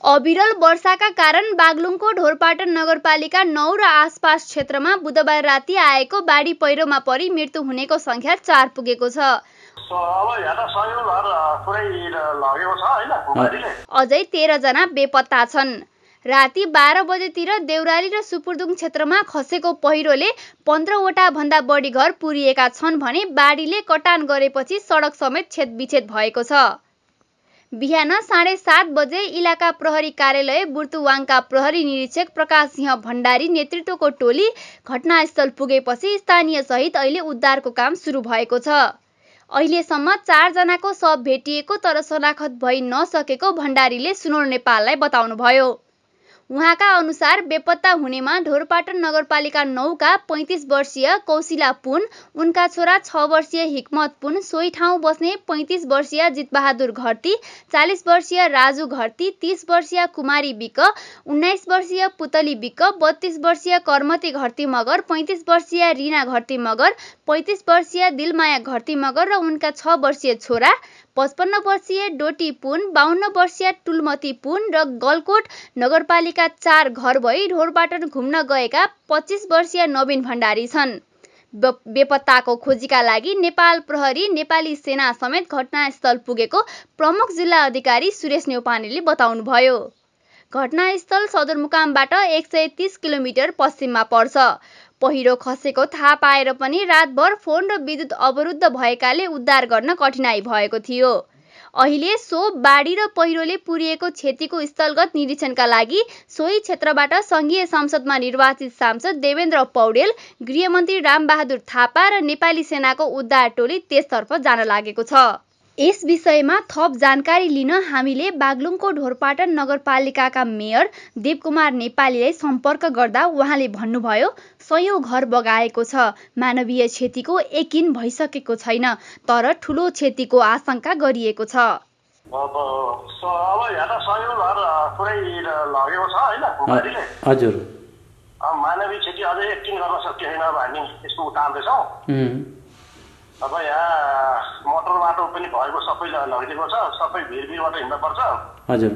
अविरल वर्षाका कारण बागलुङको ढोरपाटन नगरपालिका 9 र आसपास क्षेत्रमा बुधबार राति आएको बाढी पहिरोमा परि मृत्यु हुनेको संख्या 4 पुगेको छ। अझै 13 जना बेपत्ता छन्। राति 12 बजेतिर देउराली र सुपुर्दुङ क्षेत्रमा खसेको पहिरोले 15 वटा भन्दा बढी घर पुरिएका छन् भने बाढीले कटान गरेपछि सडक समेत छेदविच्छेद भएको छ। बिहान 7:30 बजे इलाका प्रहरी कार्यालय बुर्तुवाङका प्रहरी निरीक्षक प्रकाश सिंह भण्डारी नेतृत्वको टोली घटनास्थल पुगेपछि स्थानीय सहित अहिले उद्धारको काम सुरु भएको छ। अहिलेसम्म 4 जनाको शव भेटिएको तर शनाखत भइ नसकेको भण्डारीले सुनौल नेपाललाई बताउनुभयो। उहाँका अनुसार बेपत्ता हुनेमा ढोरपाटन नगरपालिका 9 का 35 वर्षीय कौशिला पुन, उनका छोरा 6 वर्षीय हिक्मत पुन, सोही ठाउँ बस्ने 35 वर्षीय जितबहादुर घरती, 40 वर्षीय राजु घरती, 30 वर्षीय कुमारी विक, 19 वर्षीय पुतली विक, 32 वर्षीय कर्मती घरती मगर, 35 वर्षीय रिना घरती मगर, 35 वर्षीय दिलमाया घरती मगर र उनका 6 वर्षीय छोरा, 55 वर्षीय डोटी पुन, 52 वर्षीय टुलमती पुन र गलकोट नगरपालिका 4 घर भई ढोरपाटन घुम्न गएका 25 वर्षीय नवीन भण्डारी छन्। बेपत्ताको खोजीका लागि नेपाल प्रहरी, नेपाली सेना समेत घटनास्थल पुगेको प्रमुख जिल्ला अधिकारी सुरेश न्यौपानेले बताउनुभयो। घटनास्थल सदरमुकामबाट 130 किलोमिटर पश्चिममा पर्छ। पहिरो खसेको थाहा पाएर पनि रातभर फोन र विद्युत अवरुद्ध भएकाले उद्धार गर्न कठिनाई भएको थियो। अहिले सो बाढी र पहिरोले पुरिएको क्षतिको स्थलगत निरीक्षणका लागि सोही क्षेत्रबाट संघीय संसदमा निर्वाचित सांसद देवेन्द्र पौडेल, गृहमन्त्री रामबहादुर थापा र नेपाली सेनाको उद्धार टोली त्यसतर्फ जान लागेको छ। यस विषयमा थप जानकारी लिन हामीले बागलुङको ढोरपाटन नगरपालिकाका मेयर देवकुमार नेपालीलाई सम्पर्क गर्दा उहाँले भन्नुभयो, सयौं घर बगाएको छ। मानवीय क्षतिको यकिन भइसकेको छैन, तर ठूलो क्षतिको आशंका गरिएको छ। हजुर, मानवीय क्षति अझै यकिन गर्न सकिएन भन्ने यसको उतार्दैछौँ। अब यहाँ मोटर बाटो पनि भएको सबै लगिदिएको छ, सबै भिरभिरबाट हिँड्नुपर्छ। हजुर,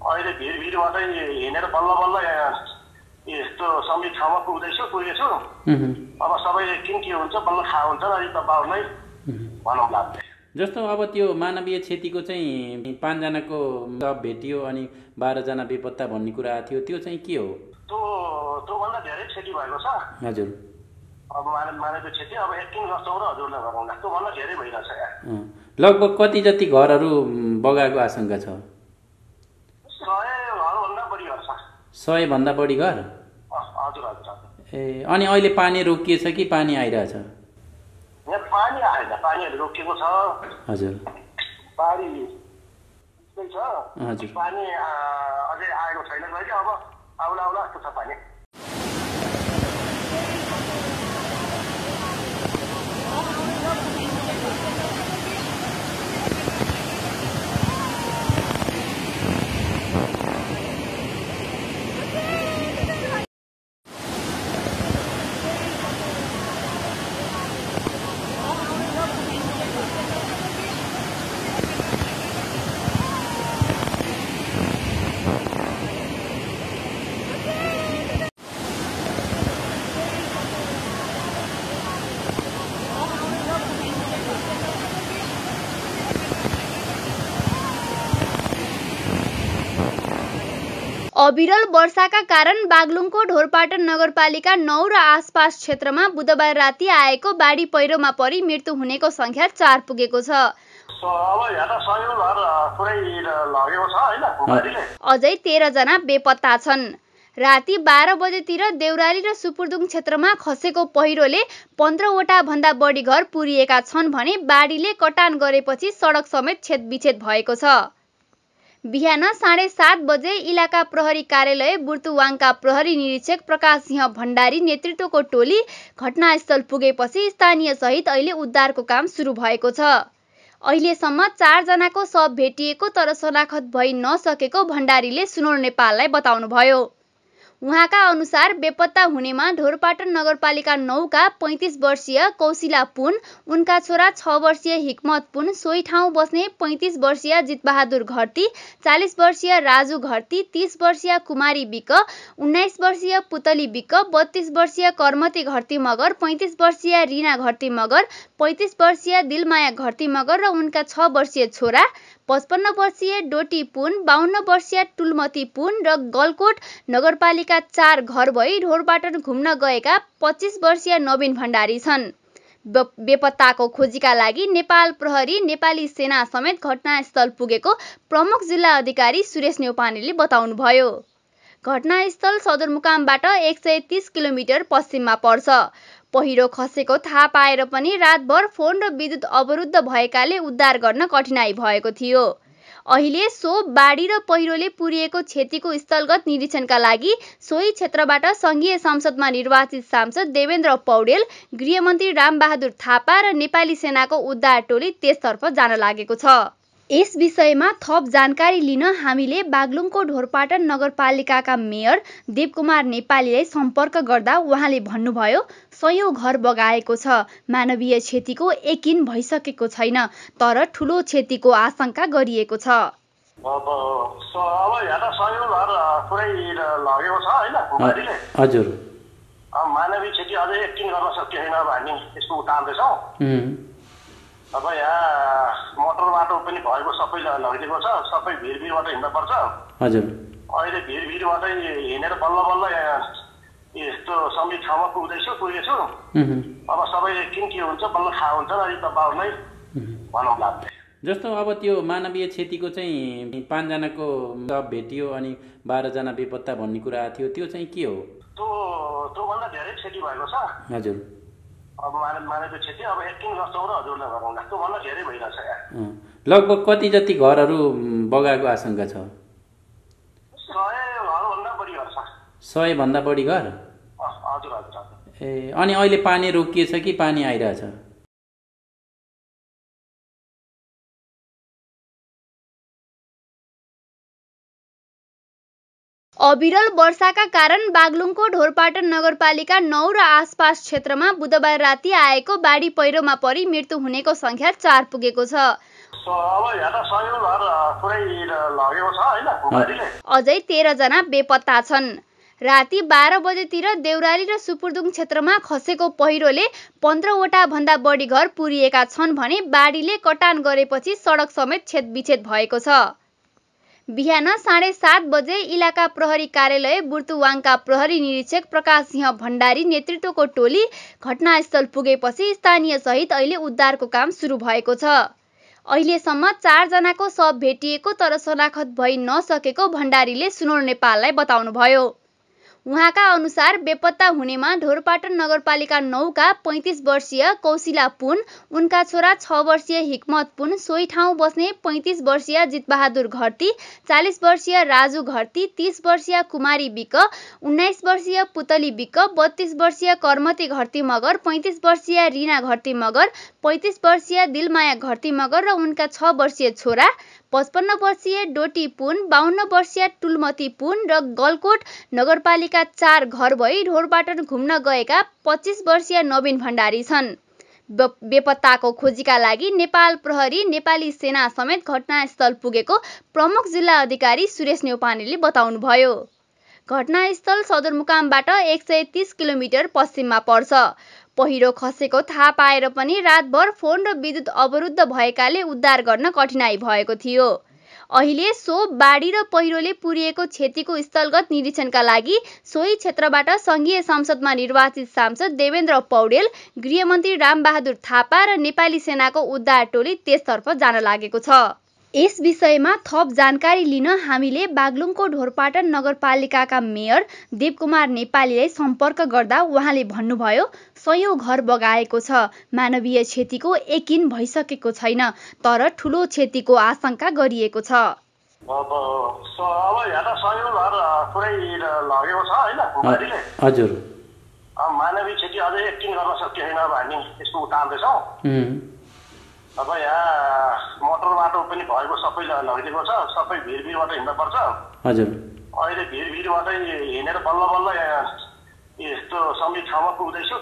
अहिले भिरभिरबाटै हिँडेर बल्ल बल्ल यस्तो समित ठाउँमा पुगेछु। अब सबै के हुन्छ बल्ल थाहा हुन्छ अहिले त बाउमै भनौँ लाग्छ। जस्तो अब त्यो मानवीय क्षतिको चाहिँ 5 जनाको शव भेटियो अनि 12 जना बेपत्ता भन्ने कुरा थियो, त्यो चाहिँ के हो? त्योभन्दा धेरै क्षति भएको छ। हजुर, अब मानवीय क्षति अब यकिन गर्छौँ र हजुरले गरौँला, त्योभन्दा धेरै भइरहेछ यहाँ। लगभग कति जति घरहरू बगाएको आशंका छ? 100 घरभन्दा बढी घर छ। 100 भन्दा बढी घर? हजुर हजुर। ए, अनि अहिले पानी रोकिएछ कि पानी आइरहेछ? यहाँ पानी आएन, पानीहरू रोकिएको छ। हजुर, पानी छ। हजुर, पानी अझै आएको छैन, अब आउला जस्तो छ पानी। अविरल वर्षाका कारण बागलुङको ढोरपाटन नगरपालिका 9 र आसपास क्षेत्रमा बुधबार राति आएको बाढी पहिरोमा परि मृत्यु हुनेको संख्या 4 पुगेको छ। अझै 13 जना बेपत्ता छन्। राति 12 बजेतिर देउराली र सुपुर्दुङ क्षेत्रमा खसेको पहिरोले 15 वटा भन्दा बढी घर पुरिएका छन् भने बाढीले कटान गरेपछि सडक समेत छेदविच्छेद भएको छ। बिहान 7:30 बजे इलाका प्रहरी कार्यालय बुर्तुवाङका प्रहरी निरीक्षक प्रकाश सिंह भण्डारी नेतृत्वको टोली घटनास्थल पुगेपछि स्थानीय सहित अहिले उद्धारको काम सुरु भएको छ। अहिलेसम्म 4 जनाको शव भेटिएको तर शनाखत भइ नसकेको भण्डारीले सुनौल नेपाललाई बताउनुभयो। उहाँका अनुसार बेपत्ता हुनेमा ढोरपाटन नगरपालिका 9 का 35 वर्षीय कौशिला पुन, उनका छोरा 6 वर्षीय हिक्मत पुन, सोही ठाउँ बस्ने 35 वर्षीय जितबहादुर घरती, 40 वर्षीय राजु घरती, 30 वर्षीय कुमारी विक, 19 वर्षीय पुतली विक, 32 वर्षीय कर्मती घरती मगर, 35 वर्षीय रिना घरती मगर, 35 वर्षीय दिलमाया घरती मगर र उनका 6 वर्षीय छोरा, 55 वर्षीय डोटी पुन, 52 वर्षीय टुलमती पुन र गलकोट नगरपालिका 4 घर भई ढोरपाटन घुम्न गएका 25 वर्षीय नवीन भण्डारी छन्। बेपत्ताको खोजीका लागि नेपाल प्रहरी, नेपाली सेना समेत घटनास्थल पुगेको प्रमुख जिल्ला अधिकारी सुरेश न्यौपानेले बताउनुभयो। घटनास्थल सदरमुकामबाट 130 किलोमिटर पश्चिममा पर्छ। पहिरो खसेको थाहा पाएर पनि रातभर फोन र विद्युत अवरुद्ध भएकाले उद्धार गर्न कठिनाई भएको थियो। अहिले सो बाढी र पहिरोले पुरिएको क्षतिको स्थलगत निरीक्षणका लागि सोही क्षेत्रबाट संघीय संसदमा निर्वाचित सांसद देवेन्द्र पौडेल, गृहमन्त्री रामबहादुर थापा र नेपाली सेनाको उद्धार टोली त्यसतर्फ जान लागेको छ। यस विषयमा थप जानकारी लिन हामीले बागलुङको ढोरपाटन नगरपालिकाका मेयर देवकुमार नेपालीलाई सम्पर्क गर्दा उहाँले भन्नुभयो, सयौं घर बगाएको छ। मानवीय क्षतिको यकिन भइसकेको छैन, तर ठूलो क्षतिको आशंका गरिएको छ। हजुर, मानवीय क्षति अझै यकिन गर्न सकिएन भन्ने यसको उतार्दैछौँ। अब यहाँ मोटर बाटो पनि भएको सबै लगिदिएको छ, सबै भिरभिरबाट हिँड्नुपर्छ। हजुर, अहिले भिरभिरबाटै हिँडेर बल्ल बल्ल यस्तो समित ठाउँमा पुगेछु। अब सबै के हुन्छ बल्ल थाहा हुन्छ अहिले त बाउमै भनौँ लाग्छ। जस्तो अब त्यो मानवीय क्षतिको चाहिँ 5 जनाको शव भेटियो अनि 12 जना बेपत्ता भन्ने कुरा थियो, त्यो चाहिँ के हो? त्योभन्दा धेरै क्षति भएको छ। हजुर, अब मानवीय क्षति अब यकिन गर्छौँ र हजुरलाई गरौँ, त्योभन्दा धेरै भइरहेछ यहाँ। लगभग कति जति घरहरू बगाएको आशंका छ? 100 घरभन्दा बढी घर छ। 100 भन्दा बढी घर? हजुर हजुर। ए, अनि अहिले पानी रोकिएछ कि पानी आइरहेछ? अविरल वर्षाका कारण बागलुङको ढोरपाटन नगरपालिका 9 र आसपास क्षेत्रमा बुधबार राति आएको बाढी पहिरोमा परि मृत्यु हुनेको संख्या 4 पुगेको छ। अझै 13 जना बेपत्ता छन्। राति 12 बजेतिर देउराली र सुपुर्दुङ क्षेत्रमा खसेको पहिरोले 15 वटा भन्दा बढी घर पुरिएका छन् भने बाढीले कटान गरेपछि सडक समेत छेदविच्छेद भएको छ। बिहान 7:30 बजे इलाका प्रहरी कार्यालय बुर्तुवाङका प्रहरी निरीक्षक प्रकाश सिंह भण्डारी नेतृत्वको टोली घटनास्थल पुगेपछि स्थानीय सहित अहिले उद्धारको काम सुरु भएको छ। अहिलेसम्म 4 जनाको शव भेटिएको तर शनाखत भइ नसकेको भण्डारीले सुनौल नेपाललाई बताउनुभयो। उहाँका अनुसार बेपत्ता हुनेमा ढोरपाटन नगरपालिका 9 का 35 वर्षीय कौशिला पुन, उनका छोरा 6 वर्षीय हिक्मत पुन, सोही ठाउँ बस्ने 35 वर्षीय जितबहादुर घरती, 40 वर्षीय राजु घरती, 30 वर्षीय कुमारी विक, 19 वर्षीय पुतली विक, 32 वर्षीय कर्मती घरती मगर, 35 वर्षीय रिना घरती मगर, 35 वर्षीय दिलमाया घरती मगर र उनका 6 वर्षीय छोरा, 55 वर्षीय डोटी पुन, 52 वर्षीय टुलमती पुन र गलकोट नगरपालिका 4 घर भई ढोरपाटन घुम्न गएका 25 वर्षीय नवीन भण्डारी छन्। बेपत्ताको खोजीका लागि नेपाल प्रहरी, नेपाली सेना समेत घटनास्थल पुगेको प्रमुख जिल्ला अधिकारी सुरेश न्यौपानेले बताउनुभयो। घटनास्थल सदरमुकामबाट 130 किलोमिटर पश्चिममा पर्छ। पहिरो खसेको थाहा पाएर पनि रातभर फोन र विद्युत अवरुद्ध भएकाले उद्धार गर्न कठिनाई भएको थियो। अहिले सो बाढी र पहिरोले पुरिएको क्षतिको स्थलगत निरीक्षणका लागि सोही क्षेत्रबाट संघीय संसदमा निर्वाचित सांसद देवेन्द्र पौडेल, गृहमन्त्री रामबहादुर थापा र नेपाली सेनाको उद्धार टोली त्यसतर्फ जान लागेको छ। यस विषयमा थप जानकारी लिन हामीले बागलुङको ढोरपाटन नगरपालिकाका मेयर देवकुमार नेपालीलाई सम्पर्क गर्दा उहाँले भन्नुभयो, सयौं घर बगाएको छ। मानवीय क्षतिको यकिन भइसकेको छैन, तर ठूलो क्षतिको आशंका गरिएको छ। हजुर, मानवीय क्षति अझै यकिन गर्न सकिएन भन्ने यसको उतार्दैछौँ। अब यहाँ मोटर बाटो पनि भएको सबै लगिदिएको छ, सबै भिरभिरबाट हिँड्नुपर्छ। हजुर, अहिले अहिले भिडमा चाहिँ हिँडेर बल्ल बल्ल यस्तो समित ठाउँमा पुगेछु।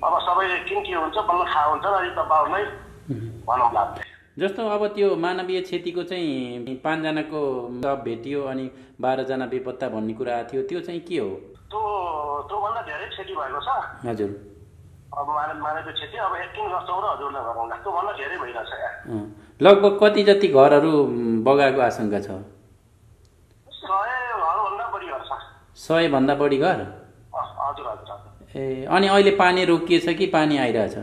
अब सबै के हुन्छ बल्ल थाहा हुन्छ अहिले त बाउ नै भनौँ लाग्छ। जस्तो अब त्यो मानवीय क्षतिको चाहिँ 5 जनाको शव भेटियो अनि 12 जना बेपत्ता भन्ने कुरा आएको थियो, त्यो चाहिँ के हो? त्योभन्दा धेरै क्षति भएको छ। हजुर। अब मानवीय क्षति अब 1 वर्षौँ र हजुरलाई भनौँ न त्योभन्दा धेरै भइरहेछ यहाँ। लगभग कति जति घरहरू बगाएको आशंका छ? 100 घरभन्दा बढी घर छ। 100 भन्दा बढी घर? हजुर हजुर। ए अनि अहिले पानी रोकिएछ कि पानी आइरहेछ?